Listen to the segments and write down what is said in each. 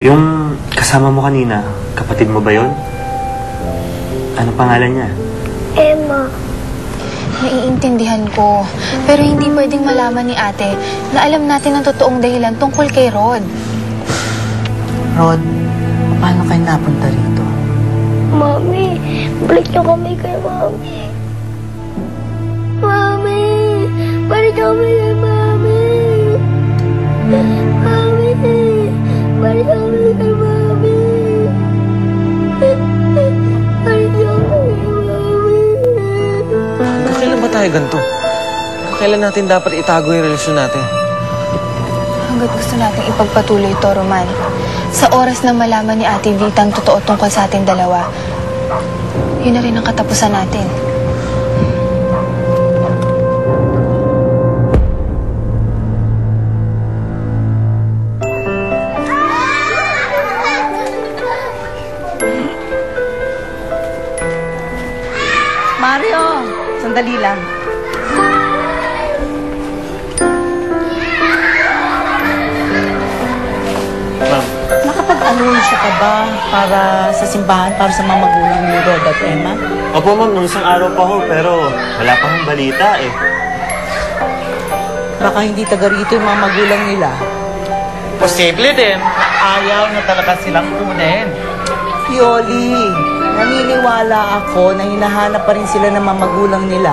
Yung kasama mo kanina, kapatid mo ba yun? Ano pangalan niya? Emma. Naiintindihan ko. Pero hindi pwedeng malaman ni ate na alam natin ang totoong dahilan tungkol kay Rod. Rod, paano kayo napunta rito? Mami, balik niyo kami kay Mami. Mami, balik kami kay Mami. Mami, balik kami kay Mami. Balik kami kay Mami. Kailan ba tayo ganito? Kailan natin dapat itago yung relasyon natin? Hanggat gusto nating ipagpatuloy ito, Roman. Sa oras na malaman ni Ate Vita ang totoo tungkol sa ating dalawa, yun na rin ang katapusan natin. Mario, sandali lang. Ma'am. Nakapag-anunsyo ka ba para sa simbahan, para sa mga magulang ni Rod at Emma? Opo ma'am, nung isang araw pa ho, pero wala pa hong balita eh. Baka hindi taga rito yung mga magulang nila. Posible din na ayaw na talaga silang kunin. Pioli, naniniwala ako na hinahanap pa rin sila ng mga magulang nila.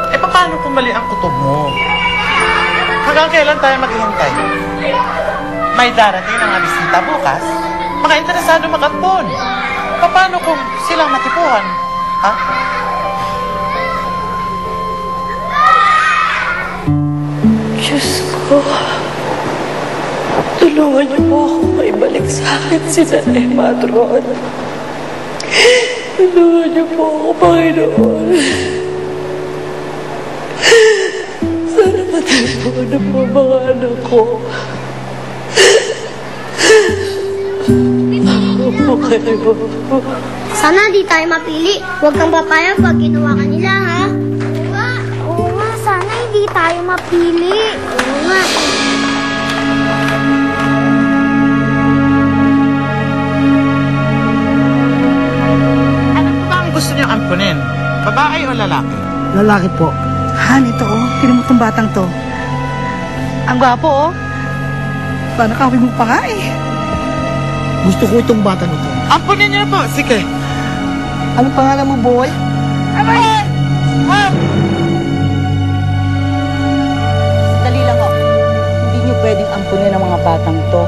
Eh, paano kung mali ang kutob mo? Hanggang kailan tayo maghihintay? May darating na nga bisita bukas. Mga interesado mag-ampon. Paano kung silang natipuhan? Ha? Diyos ko, tulungan niyo po ako maibalik sa akin sila Emma at Rod. Tulungan niyo po ako, Panginoon. Sana matagpuan na po mga anak ko. Ako kayo. Sana di tayo mapili. Huwag kang papayag pag ginawa ka nila, ha? Oo nga, sana hindi tayo mapili. Oo nga. Ano ba ang gusto niyang ampunin? Babae o lalaki? Lalaki po. Han, ito oh. Tinan mo itong batang to. Ang gwapo oh. Paano kawin mo pa nga eh. Gusto ko itong batang ito. Ampunin niyo na po. Sige. Anong pangalan mo, boy? Abay! Ha? Sandali lang ako. Hindi niyo pwedeng ampunin ang mga batang to.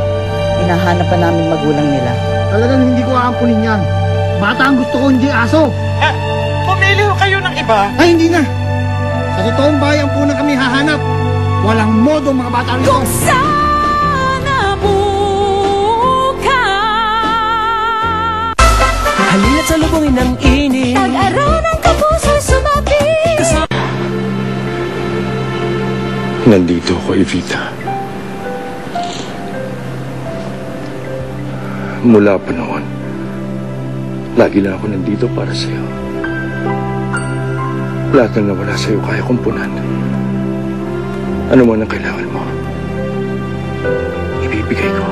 Hinahanap pa namin magulang nila. Talagang hindi ko aampunin yan. Bata ang gusto ko, hindi aso. Pumili ho kayo ng iba. Ay, hindi na. Sa totoong bayan po na kami hahanap. Walang modo mga bata nito. Halina't sa lubungin ng init. Pag-araw ng kapuso'y sumabi. Nandito ako, Evita. Mula pa noon, lagi lang ako nandito para sa'yo. Lahat ng nawala sa'yo kaya kong punan. Ano man ang kailangan mo, ibibigay ko.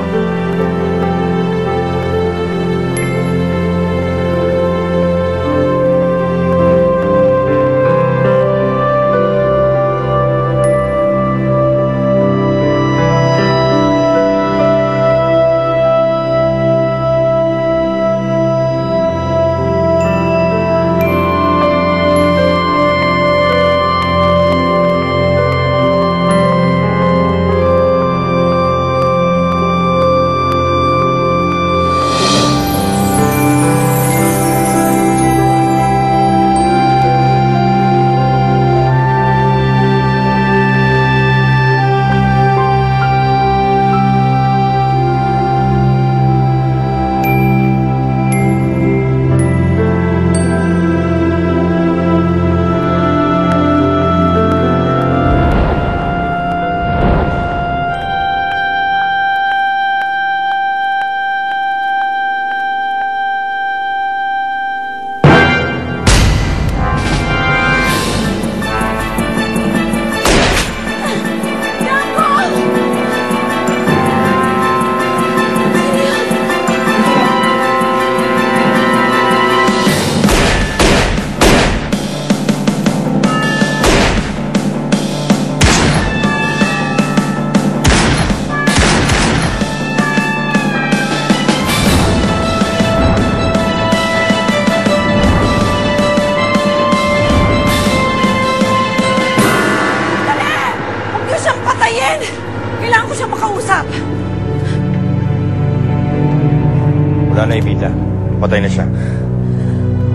Sana Evita. Patay na siya.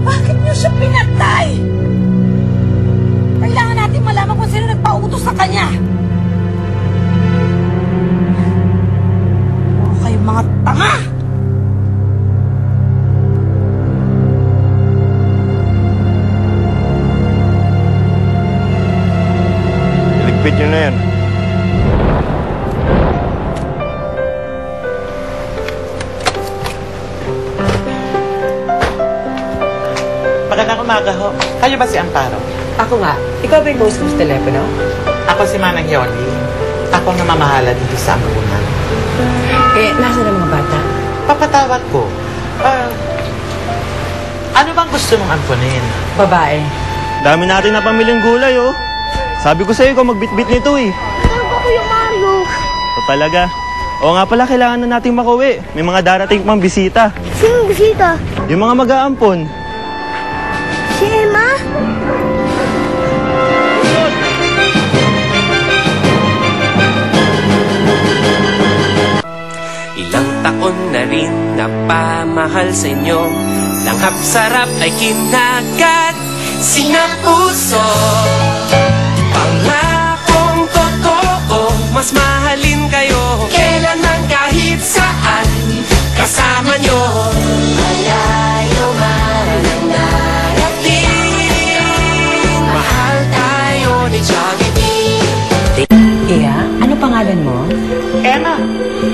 Bakit niyo siya pinatay? Kailangan natin malaman kung sino nagpautos sa kanya. O kayong mga tanga! Iligpit niyo na yan. Magandang umaga ho. Kayo ba si Amparo? Ako nga. Ikaw ba yung host ko sa telepono? Ako si Manang Yoli. Ako ang namamahala dito sa ambunan. Nasa na mga bata? Papatawag ko. Ano bang gusto mong ampunin? Babae. Dami natin na pamilyang gulay, oh. Sabi ko sa'yo, ikaw magbitbit nito, eh. Saan ba Kuya Mario? Ito talaga. Oo nga pala, kailangan na nating makauwi. May mga darating pang bisita. Sino bisita? Yung mga mag-aampon. Si Emma? Ilang taon na rin napamahal sa inyo. Langhap sarap ay kinagat sinapuso. Pangakong totoo, mas mahalin kayo. Kailanman kahit saan, kasama nyo. Malayo man ang narating, mahal tayo ni Jollibee. Iya, ano pangalan mo? Emma.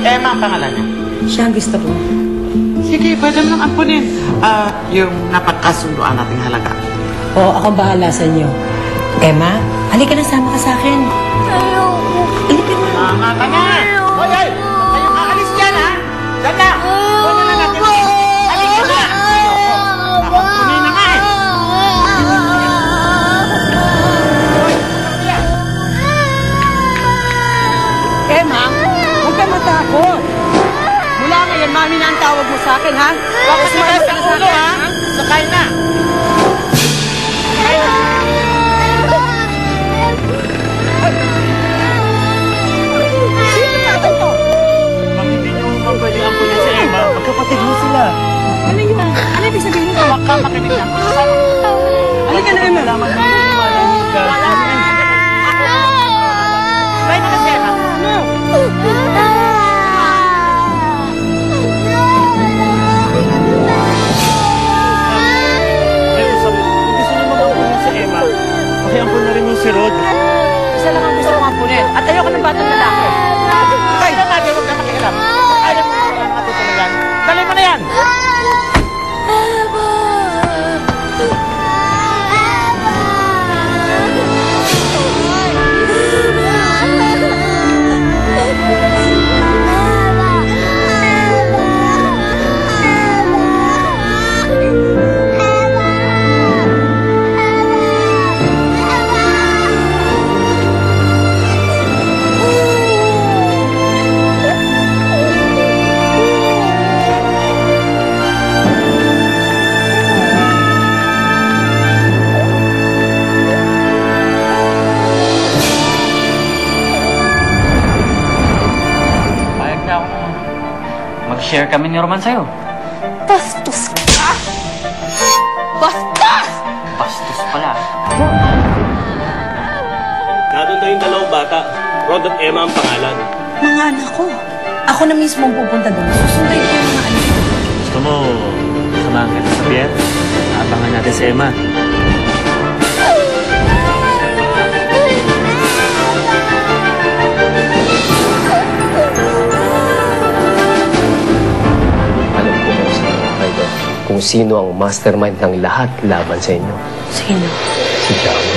Emma ang pangalan niya. Siya ang gusto ko. Sige, pwede mo nang ampunin. Yung napagkasunduan nating halaga. Oo, akong bahala sa inyo. Emma, halika na, sama ka sa akin. Ayoko. Halika na. Mga tanga! Hoy, hoy! Kayong aalis dyan, ha? Diyan na! Huwag na natin. Halika na! Ampunin na nga, eh! Emma, huwag ka matakot. Mula ngayon, mami na ang tawag mo sa akin, ha? Huwag ka sumakay sa ulo, ha? Sakay na! Sino tatay to? Ma'am, hindi niyo ma'am pwede ampunin si Emma. Magkapatid mo sila. Ano yun? Ano ibig sabihin nito? Huwag ka makinig lang. Halika na, Emma. Try mo kasi, Emma. Pero sabi, kung gusto niyo mag-ampunin si Emma, pakiampun na rin yung si Rod. Isa lang ang gusto kong ampunin. At ayoko ng batang lalaki. Sakay na natin, huwag ka makialam. Ayaw mo ang matutuluyan. Dali mo na yan! Mag-share kami ni Roman sa'yo. Bastos ka! Bastos! Bastos pala. Nandun kayong dalawang bata. Rod at Emma ang pangalan. Mga anak ko. Ako na mismo ang pupunta doon. Susundan ko yung mga anak ko. Gusto mo, samahan kita sa pier? Abangan natin si Emma. Alam ko kung sino ang mastermind ng lahat laban sa inyo. Sino? Si Jamo.